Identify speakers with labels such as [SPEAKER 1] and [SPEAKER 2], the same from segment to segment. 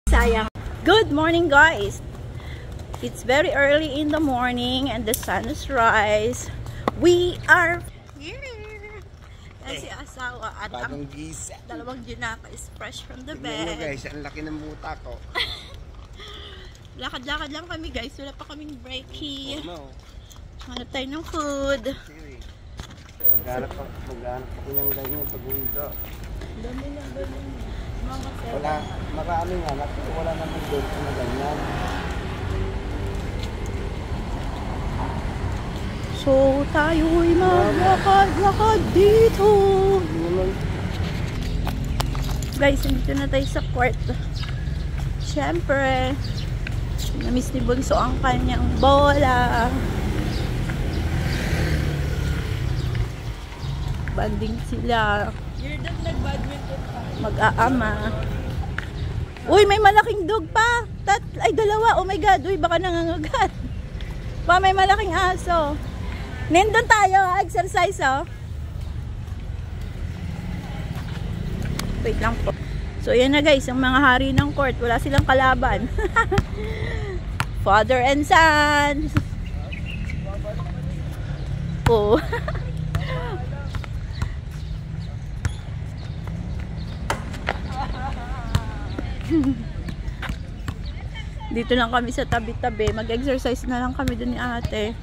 [SPEAKER 1] Sayang. Good morning, guys. It's very early in the morning and the sun is rise. We are here. Yan si asawa at ang dalawang ginaka is fresh from the bed.
[SPEAKER 2] Guys, ang laki ng buta ko.
[SPEAKER 1] Lakad-lakad lang kami, guys. Wala pa kaming breaky. Hanap tayo ng food.
[SPEAKER 2] Maghanap ako ng ganyan pag-uwi ko.
[SPEAKER 1] Dami na.
[SPEAKER 2] Wala, marami nga. Wala naman doon na ganyan.
[SPEAKER 1] So, tayo'y maglakad-lakad dito. Guys, nandito na tayo sa kwarto. Siyempre, namiss ni Bunso ang kanyang bola. Banding sila.
[SPEAKER 3] You're not nag-badminton pa.
[SPEAKER 1] Mag-aama. Uy, may malaking dog pa. Ay, dalawa. Oh my God. Uy, baka nangangagat. Pa, may malaking aso. Nandun tayo. Exercise, oh. Wait lang po. So, yan na guys. Ang mga hari ng court. Wala silang kalaban. Father and son. Oh. Dito lang kami sa tabi-tabi. Mag-exercise na lang kami dun ni ate.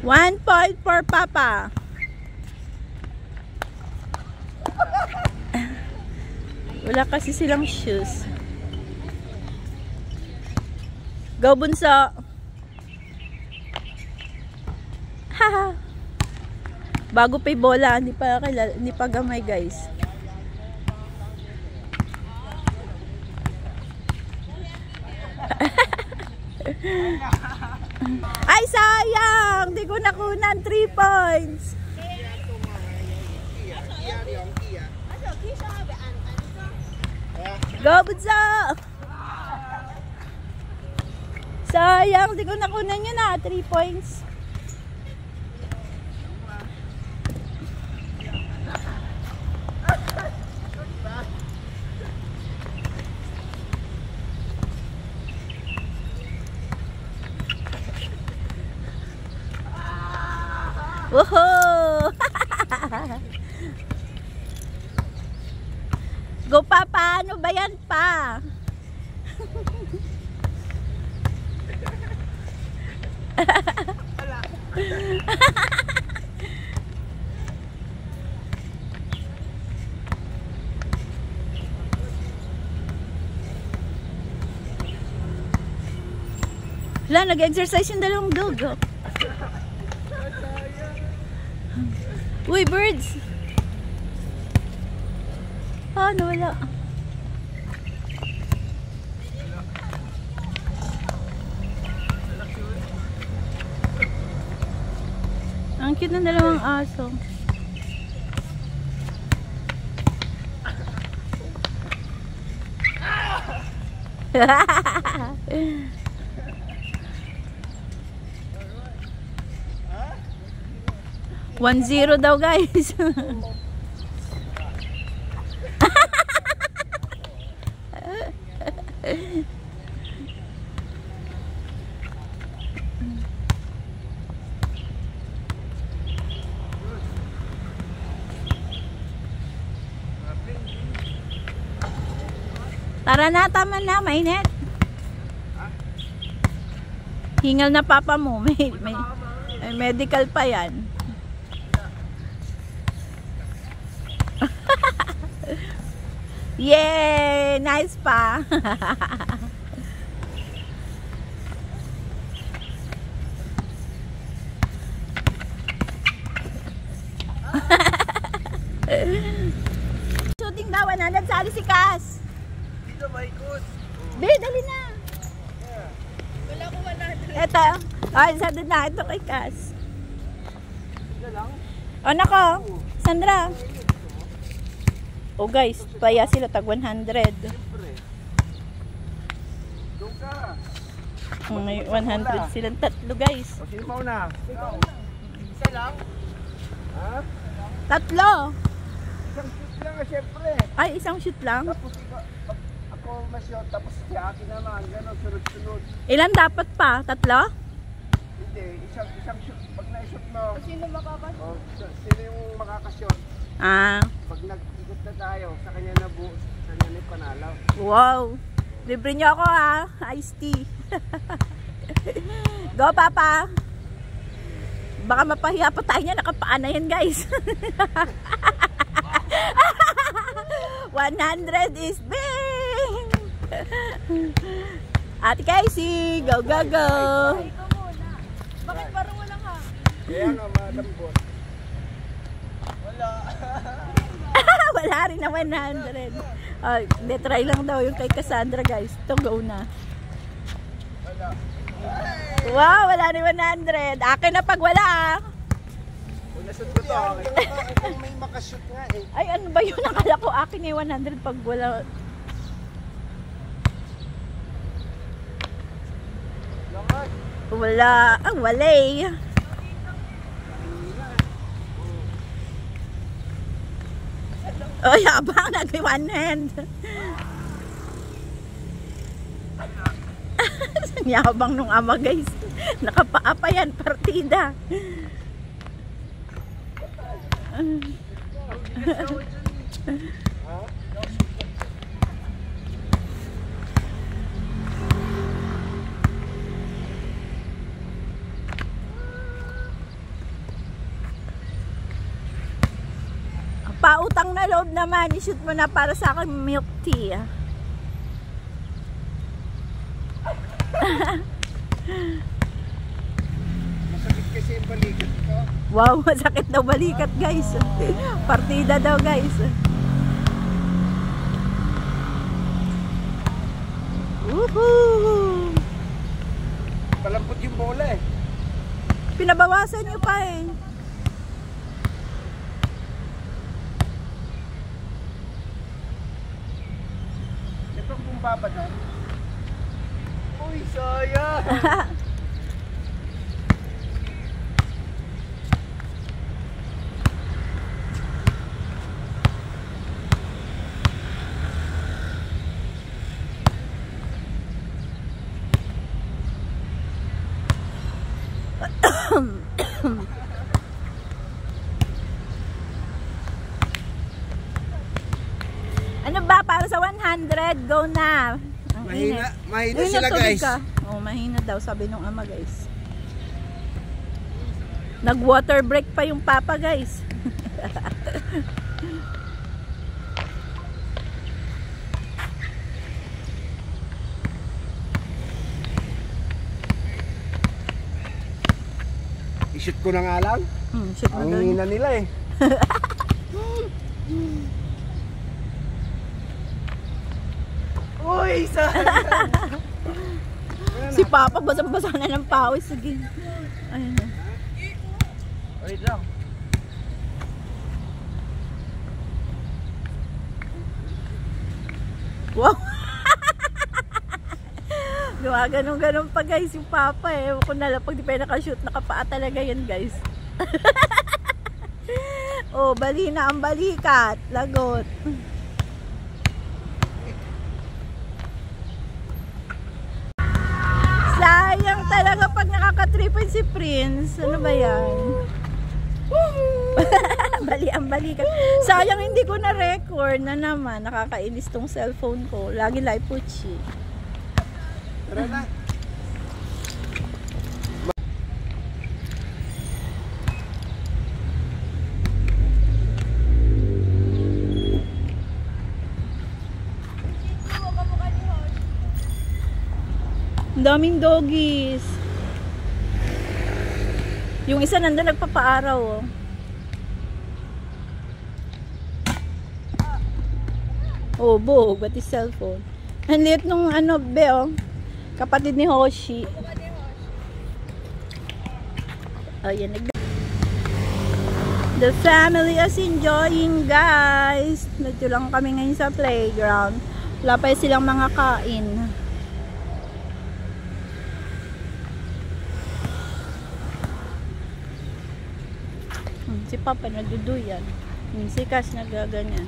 [SPEAKER 1] One point for Papa. Wala kasi silang shoes. Go, Bunso. Haha. Bago pa 'yung bola, hindi pa gamay, guys. Ay, sayang! Hindi ko nakunan 3 points. Go, Bunso! Sayang, hindi ko nakunan yun 3 points. Woohoo! Go, Papa! Ano ba yan pa? Wala, nag-exercise yung dalawang dog. Oh. Uy, birds! Paano wala? Ang cute ng dalawang aso. One zero daw, guys. Tara na, tama na, mainit. Hingal na papa mo. May medical pa yan. Yay! Nice pa! Shooting daw, nagsali si Cass.
[SPEAKER 2] Dito ba ikot?
[SPEAKER 1] Be, dali na.
[SPEAKER 3] Wala ko 100.
[SPEAKER 1] Eto. Ay, sandun na. Ito kay Cass.
[SPEAKER 2] Dito lang?
[SPEAKER 1] O, nako. Sandra. O guys, paya sila tag 100.
[SPEAKER 2] Doon ka.
[SPEAKER 1] May 100 silang tatlo, guys.
[SPEAKER 2] O, sino mauna? Isa lang? Ha?
[SPEAKER 1] Tatlo!
[SPEAKER 2] Isang shoot lang, syempre.
[SPEAKER 1] Ay, isang shoot lang?
[SPEAKER 2] Tapos ako ma-shot, tapos si akin naman, gano'n, sunod-sunod.
[SPEAKER 1] Ilan dapat pa? Tatlo?
[SPEAKER 2] Hindi, isang shoot. Pag na-shoot mo,
[SPEAKER 3] Sino makakasya?
[SPEAKER 2] o, sino yung makakashot?
[SPEAKER 1] Ah,
[SPEAKER 2] Pag nag-ikot na tayo, sa kanya na buo, sa kanya na yung panalo.
[SPEAKER 1] wow. Libre niyo ako, ha? Iced tea. Go, Papa. Baka mapahiya pa tayo niya. Nakapaan na yan, guys. 100 is big! Ate Casey, go, go, go!
[SPEAKER 3] Ikaw muna. Bakit parang walang hangin?
[SPEAKER 2] Kaya nga, malambot. Wala.
[SPEAKER 1] Wala rin na 100. Oh, hindi, try lang daw yung kay Cassandra, guys. Ito, go na.
[SPEAKER 2] Wala.
[SPEAKER 1] Wow, wala rin 100. Akin na pag wala, ah.
[SPEAKER 2] Kung nashoot ko to, hanggang may makashoot nga eh.
[SPEAKER 1] Ay, ano ba yun? Nakala ko akin eh, 100 pag wala.
[SPEAKER 2] Lamat.
[SPEAKER 1] Wala. Ah, wala eh. Oh, yabang. Nag-one hand. Yabang nung ama, guys. Nakapaapa yan, partida. Pautang na loob naman. I-shoot mo na para sa akin milk tea.
[SPEAKER 2] Masakit kasi yung balikat ko.
[SPEAKER 1] Wow, masakit daw balikat, guys. Partida daw, guys. Woohoo!
[SPEAKER 2] Palambot yung bola eh.
[SPEAKER 1] Pinabawasan nyo pa eh.
[SPEAKER 2] Ito ang bumbaba doon. Uy, sayang!
[SPEAKER 1] Ano ba? Para sa 100, go na. Ang
[SPEAKER 2] Mahina,
[SPEAKER 1] init.
[SPEAKER 2] mahina
[SPEAKER 1] Uy,
[SPEAKER 2] sila
[SPEAKER 1] nagtubig
[SPEAKER 2] guys.
[SPEAKER 1] ka. Oh, mahina daw, sabi nung ama, guys. Nag-water break pa yung papa, guys.
[SPEAKER 2] I-shoot ko na nga lang.
[SPEAKER 1] Shoot mo
[SPEAKER 2] Ang
[SPEAKER 1] doon.
[SPEAKER 2] hina nila eh. Uy, sayang!
[SPEAKER 1] Si papa, basang-basa na ng pawis. Sige. Ayun na.
[SPEAKER 2] Wait lang.
[SPEAKER 1] Wow! Ganun-ganun pa, guys, yung papa eh. Ewan ko na lang, pag di pa yung nakashoot, nakapaa talaga yan, guys. Oh, bali na ang balikat. Lagot. Sayang talaga pag nakaka-3 point si Prince. Ano ba yan? Bali ang balikat. Sayang hindi ko na-record na naman. Nakakainis tong cellphone ko. Lagi live puchi.
[SPEAKER 2] Tara na.
[SPEAKER 1] Ang daming doggies. Yung isa nandun nagpapaaraw, oh. Oh, buhog. Ba't yung cellphone? Ang liit nung ano, be, oh. Kapatid ni Hoshi. Oh, yan. The family is enjoying, guys. Medyo lang kami ngayon sa playground. Wala pa silang mga kain. Si Papa nagduduyan. Si Cass nagaganyan.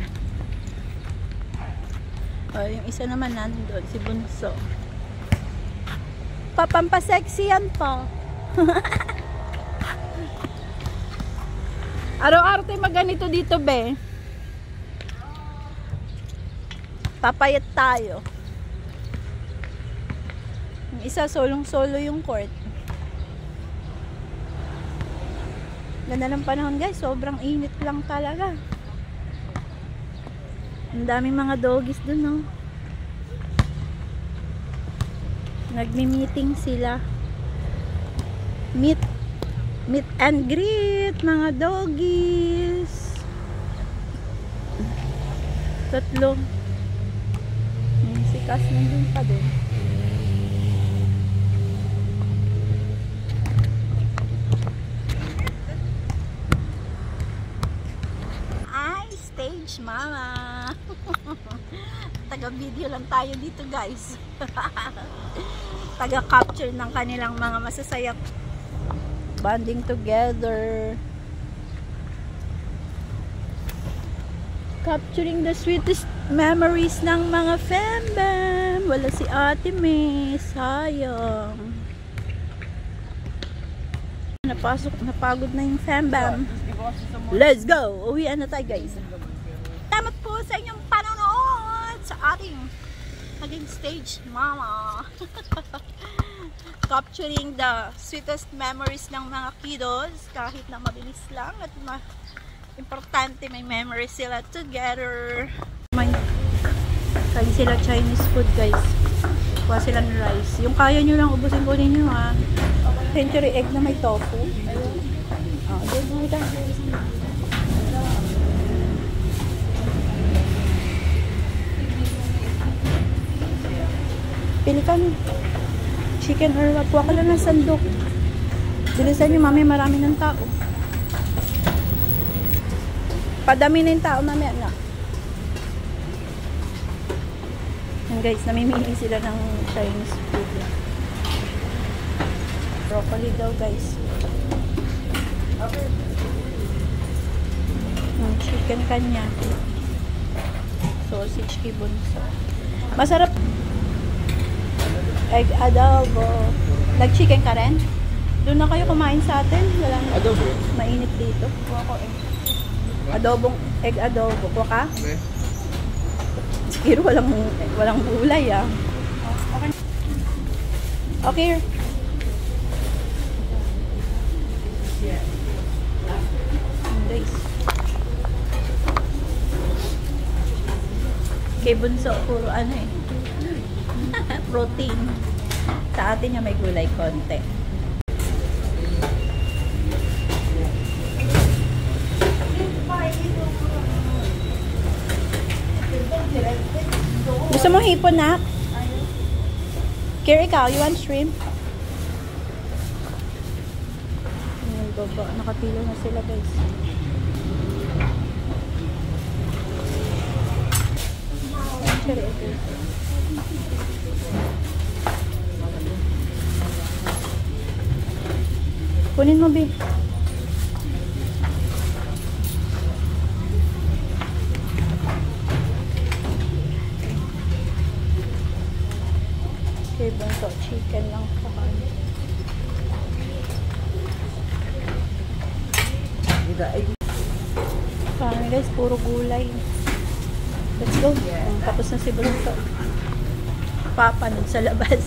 [SPEAKER 1] Yung isa naman nandun, si Bunso. Papampasexy yan pa. Araw-araw tayo maganito dito, be. Papayat tayo. Yung isa, solong-solo yung court. Ganda ng panahon, guys. Sobrang init lang talaga. Ang daming mga doggies dun, no? Nagmi-meeting sila. Meet and greet, mga doggies. 3. Si Cass nandun pa din. Stage mama. Taga-video lang tayo dito, guys. Taga-capture ng kanilang mga masasayang bonding together. Capturing the sweetest memories ng mga fembam. Wala si Ate May. Sayang. Napagod na yung fembam. Let's go! Uwian na tayo, guys. Salamat po sa inyong panonood sa ating naging stage mama. Capturing the sweetest memories ng mga kiddos, kahit na mabilis lang at importante may memories sila together. Kain sila Chinese food, guys. Kuha sila ng rice. Yung kaya nyo lang ubusin ko ninyo, ha. Century egg na may tofu. Ayun. Pili ka na. Chicken or what? Kuha ka lang ng sandok. Bilisan nyo, mami, marami ng tao. Padami na yung tao, mami, anak. Yan, guys, namimili sila ng Chinese food. Broccoli daw, guys. Chicken kanya. Sausage kay Bunso. Masarap. Egg adobo. Nag-chicken ka rin? Doon na kayo kumain sa atin. Walang adobo. Mainit dito. Kuha ko eh. Adobong, egg adobo. Kuha ka? Okay. Siguro walang gulay, ah. Okay. Okay. Guys. Kay Bunso, puro ano eh. Protein. Sa atin yung may gulay konti. Gusto mo hipon, nak? Kira, ikaw, you want shrimp? Ayan, baba. Nakapilo na sila, guys. Kira, ito. Kunin mo, B. Okay, Bunso, chicken lang sa kanya. Parang guys, puro gulay. Let's go. Tapos na si Bunso. Papa nun sa labas.